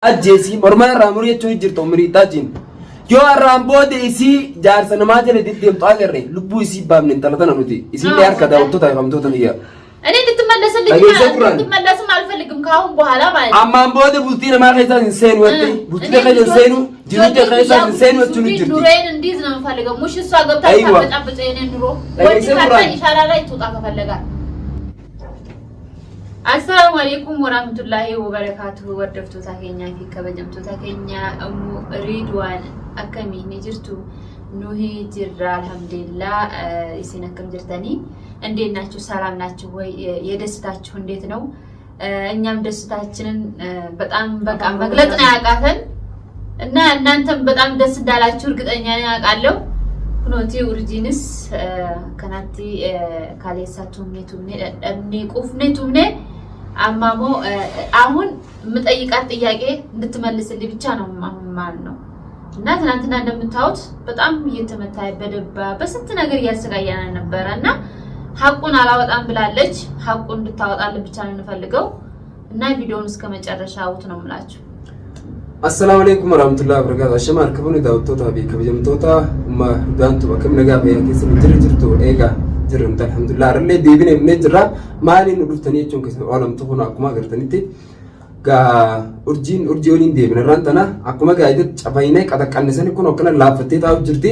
Ajjeesii morma irraa murii jechuun jirtu umriitaa jiin yoo har'aan booda isii jaarsa namaa jala deddeemtu agarre lubbuu isii baafne intala tana nuti isin harka daawwattoota hafamtoota biyya. እኔ እንድትመለስም አልፈልግም ካሁን በኋላ ማለት ነው። አማን ቦደ ቡልቲ ነማ ከይሳን ሰን ወጥ ቡልቲ ከይሳን ጅሩት ከይሳን ሰን ወጥ ጅሩት ኑሮዬን እንዲዝ ነው የምፈልገው። ሙሽ እሷ ገብታ ታበጣበጨ የኔ ኑሮ ወጥ ካታ ኢሻራ ላይ ትውጣ ከፈለጋል። አሰላሙ አለይኩም ወራህመቱላሂ ወበረካቱሁ ወደፍቱ ታገኛቲ ከበጀምቱ ታገኛ እሙ ሪድዋን አከሚ ንጅርቱ ኑሂ ጅራ አልহামዱሊላህ ኢሲነከም ጅርተኒ እንዴት ናችሁ? ሰላም ናችሁ ወይ? የደስታችሁ እንዴት ነው? እኛም ደስታችንን በጣም በቃ መግለጽ ነው ያቃተን እና እናንተም በጣም ደስ እንዳላችሁ እርግጠኛ ነኝ አውቃለሁ። ኖቲ ኦሪጂንስ ከናቲ ካሌሳችሁ ኔቱኔ ደኔ ቁፍኔቱኔ አማሞ አሁን የምጠይቃት ጥያቄ እንድትመልስልኝ ብቻ ነው ማለት ነው። እና ትናንትና እንደምታዩት በጣም እየተመታየ በደባ በስንት ነገር እያሰቃያና ነበርና ሐቁን አላወጣም ብላለች። ሐቁን እንድታወጣልን ብቻ ነው እንፈልገው እና ቪዲዮውን እስከ መጨረሻው አውት ነው የምላችሁ። አሰላሙ አለይኩም ወራህመቱላሂ ወበረካቱ። አሸማር ከሆነ ዳውቶታ በከበጀምቶታ ማ ዳንቱ በከም ነጋ በያከስ ምትርጅርቶ ኤጋ ጅርምታ አልহামዱሊላህ አረለ ዲብኔ ምንጅራ ማሊን ዱርተኔቾን ከሰ ኦለም ተሆነ አኩማ ገርተኒቲ ጋ ኡርጂዮሊን ዲብነ ራንተና አኩማ ጋይደት ጫፋይኔ ቀጠቀነሰን እኮ ነው ከነ ላፈቴ ታው ጅርቲ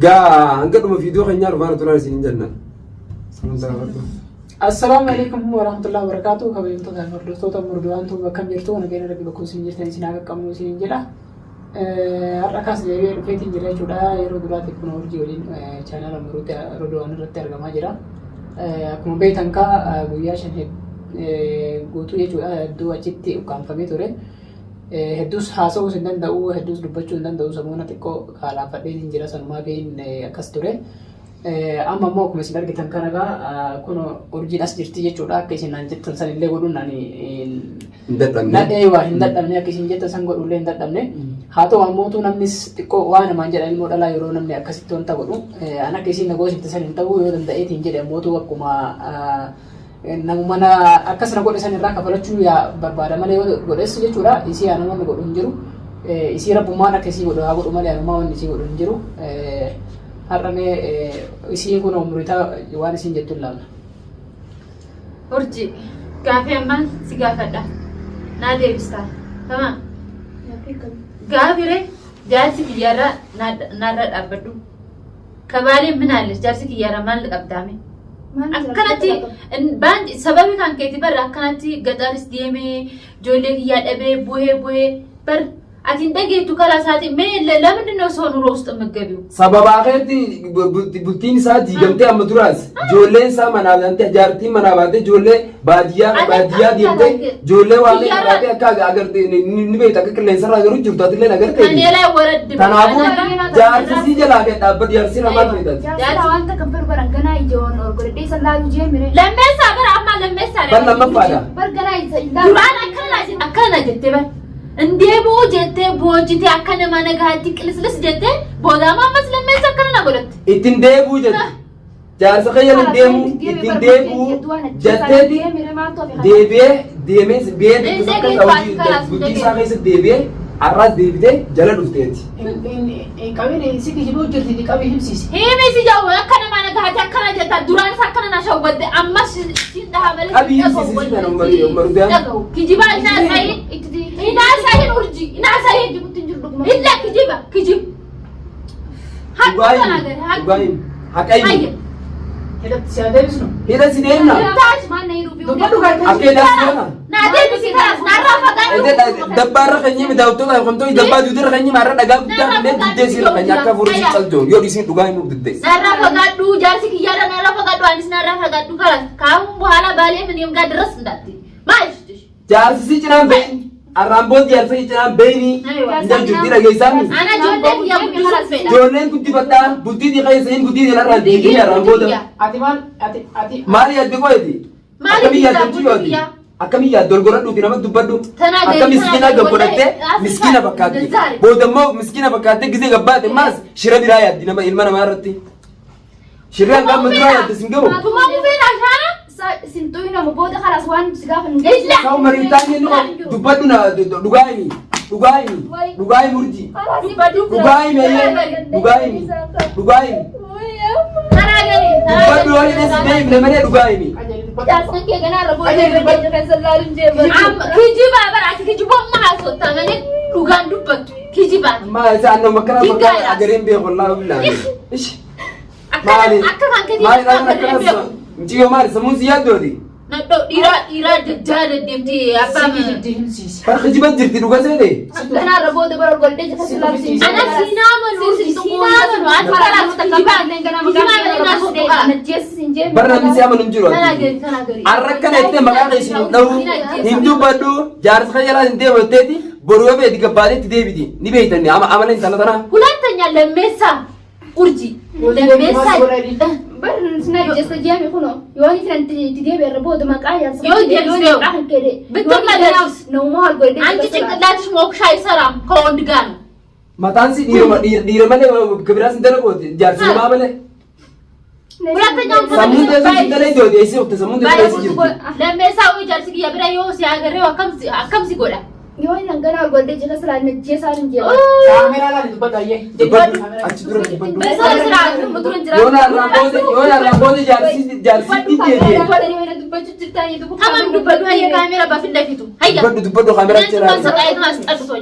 ጋ አንገዱም ቪዲዮ ከኛ ሩባና ቶላ ሲንጀና السلام عليكم ورحمة الله وبركاته. كبيرتو تفردو توتا مردوانتو بكميرتو نجينا ربي بكوسين جتني سناك كمنو سينجلا الركاز جاي رفيتين جرا جودا يرو دولات يكونوا ورجولين channel مروتة ردوان رتر كما جرا كم بيتانكا بوياشن قوتو يجوا دو أجتي وكان فميتوري هدوس حاسو سندن داو هدوس دبچو سندن داو سمونا تكو كالا فدين جرا سنما بين كاستوري amma mo kuma sin argitan kanaga kuno origin as jirti jechuudha akka isin nan jettan san illee godhun nani hindadhamne akka isin jettan san godhu illee hindadhamne haa ta'u ammoo namnis xiqqoo waan namaan jedhan ilmoo dhalaa yeroo namni akkasitti wanta godhu an akka isin nagoosifte san hin ta'uu yoo danda'eetiin jedhe ammootu akkuma namumana akkas na godhe san irraa kafalachuu yaa barbaada malee yoo godhes jechuudha isii yaa namoonni godhu hin jiru isii rabbummaan akka isii godhu haa godhu malee namaa wanni isii godhu hin jiru harame isin kun umrita waan isin jettu laala urji gaafi amman si gaafadha naa deebista tamam gaafire jaarsi kiyyaara naarra dhaabbadhu kabaalee ምን አለሽ jaarsi kiyyaara maal qabdaame akkanatti baanti sababi kan keeti bar akkanatti gaxaaris deemee ijoollee kiyyaa dhabee buhee bar አቲን ደጌቱ ካላሳቲ ሜል ለምንድነው ሰው ኑሮ ውስጥ መገቢው ሰበባ አከቲ ቡቲን ሳጂ ገምቴ አመዱራስ ጆሌን ሳማናል አንተ ጃርቲ መናባቴ ጆሌ ባዲያ ዲምቴ ጆሌ ዋለ ባዲ አካ አገር ንቤ ተከክለን ሰራ አገሩ ጅብታት ላይ ነገር ከይ እኔ ላይ ወረድ ተናቡ ጃርቲ ሲጀላ ገጣበት ያርሲ ለማት ነው ጃርቲ አንተ ከበር በረገና ይጆን ኦርጎዴ ሰላሉ ጀምሬ ለመሳ በር አማ ለመሳ በለመፋዳ በርገና ይዘላ ዱራን አከና ጀቴ እንዴቦ ጀቴ ቦጂቲ አከነ ማነጋቲ ቅልስልስ ጀቴ ቦዳማ መስለም መሰከረና ጎለት ኢትንዴቡ ጀቴ ጃርሰ ከየን እንዴሙ ኢትንዴቡ ጀቴቲ ዴቤ ዴሜስ ቤት ተሰከታውጂ ቡቲ ሳከስ ዴቤ አራስ ዴቢቴ ጀለዱፍቴቲ ቀበኔ ሲቲ ሂቦ ጀርቲ ቀበ ሂምሲስ ሄሜሲ ጃው አከነ ማነጋቲ አከነ ጀታ ዱራን ሳከነና ሸወደ አማስ ሲንዳሃ ማለት አቢ ሲሲ ነው መሩዳ ኪጂባ እና ሳይ ina sahin urji ina sahin jibutin jirduk illa kijib hakai hakai hedat siadebis no hedat sinena taj man nei rubi akeda sinena na de bisi karas na rafa ga ede dabbar khanyi mi dawto ga khamto dabba dudir khanyi mara daga gudda ne dide sir khanya ka furji chaljo yo disin dugai mu dide na rafa ga du jarsi kiyara na rafa ga du anis na rafa ga du karas kaum buhala bale min ga dras ndatti maish jarsi cinan be arambon jarsi cinan beini ndal judira geisami ana jodde ya buti haras be jonen gutti batta butti di khaysin gutti di narra di ya ramboda atiman ati mari yadde ko edi mari yadde akami ya dolgora duti nama dubbadu akami miskina gabodate miskina bakati bodammo miskina bakati gize gabbate mas shira biraya dinama ilma nama ratti shira ngam mudra yadde singabu tuma mu be ashana سنتوين مبودة خلاص وان سقاف سو مريتاني دبدنا دغايمي مرجي دغايمي أنا أجري دبدو هاي ناس نايم لما دغايمي جالسين كي جنا ربوي عم كيجي بابا عشان كيجي بوم ما حصل تاني لوغان دبت كيجي بابا ما إذا أنا مكان أجرين بيه والله ولا إيش مالي نجيو مالي سمون زيادة دي نبدو إيرا جدّار دمتي أبا فرق جبت جرتي دوغا سيدي أنا ربوي دبر قلت جالس سلام أنا سينامن برا بيسي أما نمجرو أركنا إتنا مقاقع يسينو نو هندو بدو جارس خيالا انتي وتيتي بروه بيدي كبالي تدي بيدي نبيتني عملين سنة تنا كلان تنيا لمسا أرجي لمسا بر سناي جالس جامي خنو يواني فرنت تدي بربوي دمقايا بتطلع جالس نومار قلت أنت تقدرش موك شاي سلام كون دقان ماتانسي دير مالي كبراس ندلقو جارس ما مالي سمون ده سيدنا يدو دي سيو تسمون ده لما يساوي جالسك يا برا يوم سياغري وكم سيقولا يواني نغنا قلت جالس لا نجي سالم جي كاميرا لا دبد ايه أشتري بس أسرع مدرون جرا يونا رامبوزي جارسي تيجي كمان دبلو هي كاميرا بافين فيتو هيا دبدو كاميرا ترى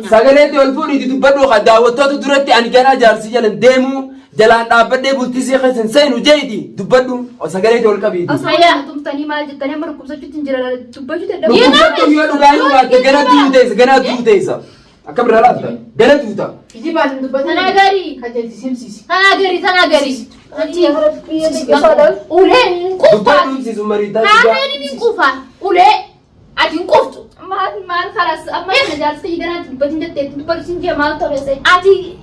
ساغليتي والفوني دبدو خدا وتوتو درتي أنا كنا جارسي جلن ديمو جلان أبدي بولتيسي خسن سين وجيدي دبدو وساغليتي والكبيدي هيا تم تاني ما جتني أمر كوسا تنجرا دبجو تدبر gana tuuta isa akabra laata gana tuuta كجيبان دبد تناغري كجل سيمسيسي تناغري أنت يا ربي يا بيجا أولي كوفا dubadum si sumarita هذا من كوفا أولي أدين كوفتو ما خلاص أما جالس كي جنا دبجو تدبر سنجي ما تبصي أتي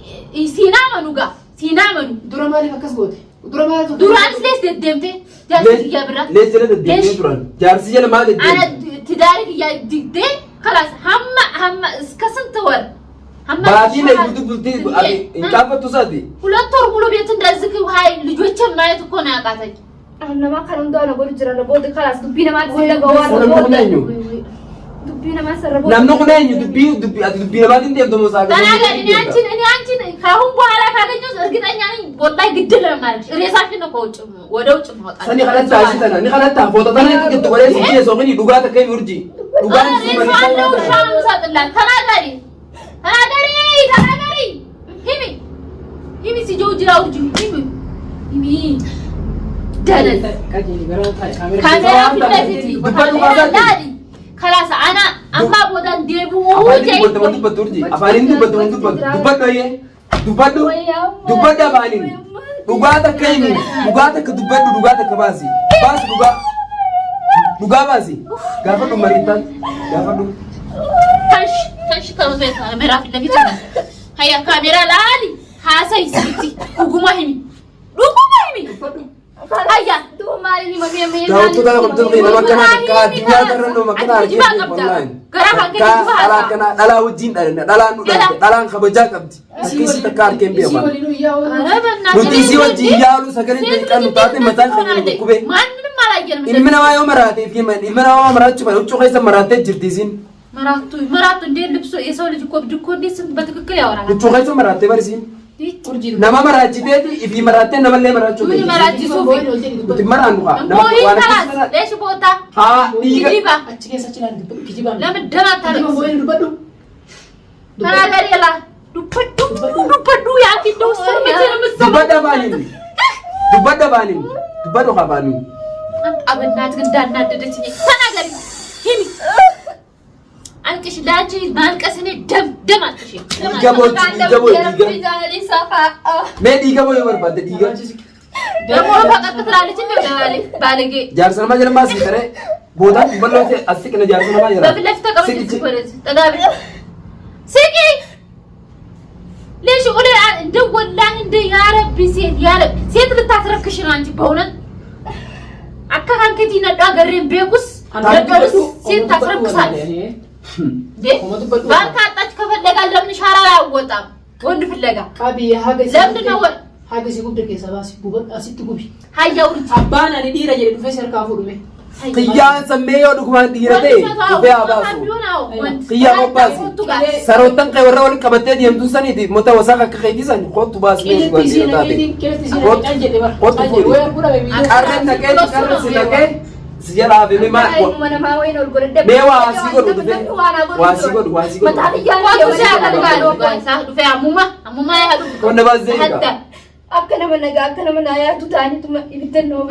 سينامنوغا سينامنو دورا مالي فكس بودي دورا مالي دوران ليش دمتي جالس يا برا ليش جلد الدين دوران جارسي جل ما الدين أنا تدارك يا دي خلاص هم كسنت ور هم بعدين يبدو بلتي إن كافة تصادي ولا ترملوا بيت ندزك وهاي لجوتش ما يتكون عقاتك أنا ما كانوا دانا بورجرا لبود خلاص دبينا ما تسيلا أنا نقولينيو دبينا ما سر لبود نام نقولينيو دبي ما تندي أبدو مساعد أنا أنتي كهم بولا كذا أرجع يعني والله جدا لما ريساتي نقول ودوش ما سني خلت تعيش تنا ني خلت تعفوت تنا كنت تقولي سيجي سوقني دوغاتا كي يرجي دوغاتا ريساتي وشام مساتلا تناغري همي سيجو جراو جو همي دلل كجيلي برا كاميرا في التلفزيون خلاص أنا أما بدن ديبو أفاني دبت ترجي أفاني دبت أيه دبت أفاني دوغاتا كيمي دوغاتا كدبت دوغاتا كباسي باس دوغا باسي غافدو مريتان غافدو كاش كاميرا في التلفزيون هيا كاميرا لالي هاسا يسيتي دوغما همي هيا تو مالي ما في مين لو تدا قلت لي لما كان كاديا درنو مكان اجي والله كنا دلا وجين دلا خبجا قبدي كيسي تكار كم بيما نوتيسي وجي يالو سغرين تكانو تاتي متان كوبي المنا ما يوم مراتي في من المنا ما مراتي ما وچو خيس مراتي جرديزين مراتو دير لبسو يسول لي كوب دكو دي سن بتككل يا ورا وچو خيس مراتي برسين nama marachi teti ifi marate nama le marachu muni marachi sufi uti maranu ka nama wana lesh bota ha diga أشياء سأشيلان كجيبان لا مدنا ترى موبايل دبدو ترى غير يلا دبدو يا أخي دوسر dubada bani dubado khabani أبدا تقدرنا تدتني ترى غير هني أنكش لاجي مالكسني دم أنكشي me diga boy barbada diga دم ولا فقط تطلع تني بالغي jarsan ma jara ma sikare boda ballote asikna jarsan ma jara بفلفت قبل تقولز تقابل سيكي ليش قولي دو والله عندي يا ربي سيد بتاتركش انت بونن اكا كان كتي ندا غرين بيكوس سيد تاتركسال دي بانك አጣች ከፈለጋ ለምን ሻራ ያወጣም ወንድ ፍለጋ قابي هذا ለምን ነው هذا سيقول لك يا سباسي بوبا أسيت تقولي ሃያው أبانا ندير أجل دفع سر كافور به Xiyyaan sammee yoo dhugumaan dhiira ta'e dhufee haa baasu. Xiyyaa qophaasi. Sarootaan qe'ee warra waliin qabattee deemtu saniiti mota wasaa akka qeetisan kottu baasnee dhugaan dhiira taate. Kottu fuudhi. Qarreen naqee qarreen si naqee si jalaa fi mimaa. Mee waa si godhu dhufee waa si godhu waa si godhu. Qonna baasee jira. Akka nama nagaa akka nama naayaatu ta'aniitu ibiddan noo.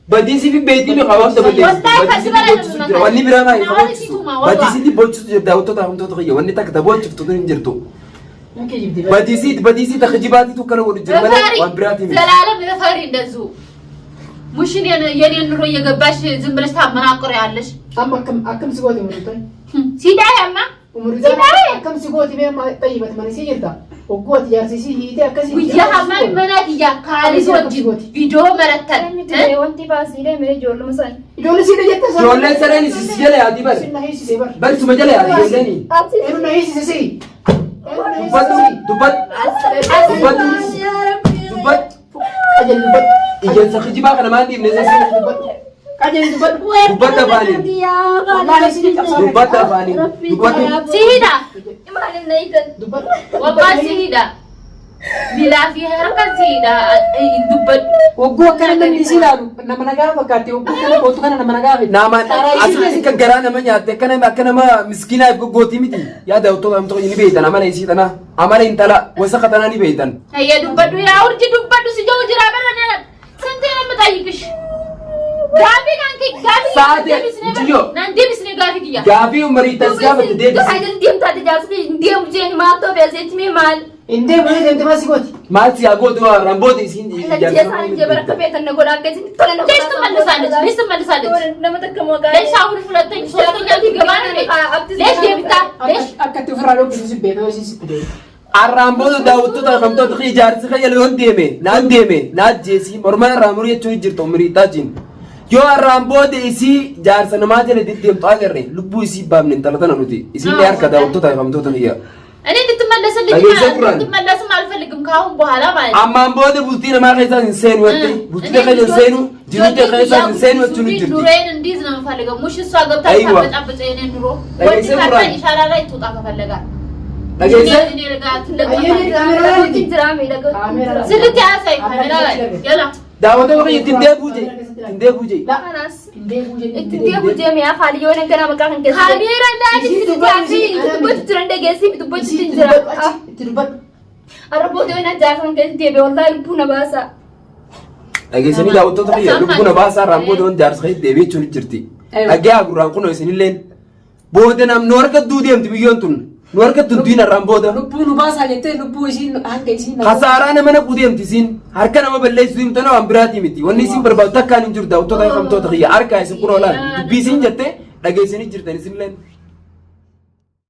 Badisi fi beetii mi qabaam dabaleessi. Wanni biraa maa hin qabachiisu. Badisi boolchisu jirti daawwattoota hamtoota kiyya wanni takka boolchiftu hin jirtu. Badisi takka jibaatiitu kana godhu jiru malee waan biraatii miti. ዘላለም የፈሪ እንደዚሁ ሙሽን የኔን ኑሮ እየገባሽ ዝም ብለሽ ታመናቆሪ ያለሽ akkam si gooti umuruutan ሲዳያማ umuruutan akkam si gooti mee amma xayyibati mana si jirta oggooti jaarsisii hiitee akkasii guyyaa hamaan mana diyyaa kaalis wajjin viidiyoo marattan wanti baasiidhee mee ijoolluma san ijoollee siidha jetta sana ijoolleen sareen isis jala yaadii bari sinna hiisisee bar barisuma jala yaadii ijoolleeni eenyu na hiisise si dubbat qajeelli dubbat iyyansa kijibaa kana maan dhiibne sasii qajeelli dubbat dubbat afaanii dubbat afaanii dubbat ሲሂዳ imaalin na hiikan dubbat ወባን ሲሂዳ ቢላፊ ሀረከት ሲሂዳ dubbad Ogguu akkana namni si ilaalu nama nagaa fakkaate ogguu kana gootu kana nama nagaa fedha. naamaan asirratti akka garaa nama nyaatte akka nama miskiinaa goggootii miti yaada otoo amtoo ni beeytan amala isii tana amala intala wasa qatanaa ni beeytan. Hayya dubbadhu yaa urji dubbadhu si jiru jira bara santee nama taayyikish. Gaafii kan kee gaafii nan deebisnee gaafii kiyya. Gaafii umrii tasgaafatti deebisi. Ajal deemtaa tajaajila deemu jeeni maaltoo beeseeti mee maal? Indee bulee deemte maal si gooti? Maal si haa gootu ramboota isiin Ajjeesaan ijee bara kafeetan na godhaa akkasitti tola na godhaa. Leessu mallisaalech. Nama takka moogaa. Leeshaa wuri fudhattanii soorata fi gabaana lees deebitaa. Akka itti ofirraa dhoobbisi si beekama si sitti deemu. Arraamboota daawwattoota kamtoota kee ijaarsi fayyadu yoon deeme naan jeesii morma irraa murii jechuun jirtu umrii taajiin. Yoo arraamboota isii jaarsa namaa jala deddeemtu agarre lubbuu isii baafne intalatana nuti isiin harka daawwattoota kamtoota kiyya. እኔ እንድትመለስልኝ እንድትመለስም አልፈልግም ካሁን በኋላ ማለት ነው። አማን ቦደ ቡልቲ ነማ ከይሳ እንሰን ወጥ ቡልቲ ከይሳ ጅኑቴ ከይሳ እንሰን ወጥ ጅኑ ጅሩ ኑሮዬን እንዲዝ ነው የምፈልገው። ሙሽ እሷ ገብታ ታበጫበጨ የኔ ኑሮ ወይ ታታ ኢሻራ ላይ ትውጣ ከፈለጋ እኔ ለጋ ስለዚህ ያሳይ ካሜራ ላይ ያላ ዳወተ ወይ እንደ ቡጄ Anas itti bujee mi'a faali yoo nan kana maqaa kan keessi ካሜራ ላይ dubbatu turan dhageessi dubbatu jira arboota yoo na jaasan keessi deebe wallahi lubbuu na baasa dhageessanii daawwattoota kiyya lubbuu na baasaa arraamboota waan jaarsa kee deebi'ee jechuun jirti. Dhagee agurraan kunoo isinilleen booda namni harka duu deemti biyyoon tun nu harka tuntuun arraamboota. Lubbuu nu baasaa jettee lubbuu isiin hanga isiin. Hasaaraa nama naquu deemti isiin harka nama balleessu deemtu nama waan biraatii miti wanni isiin barbaadu takkaan hin jiru daawwattoota kamtoota kiyya harkaa isin kunoo laal dubbii isiin jettee dhageessanii jirtan isinilleen.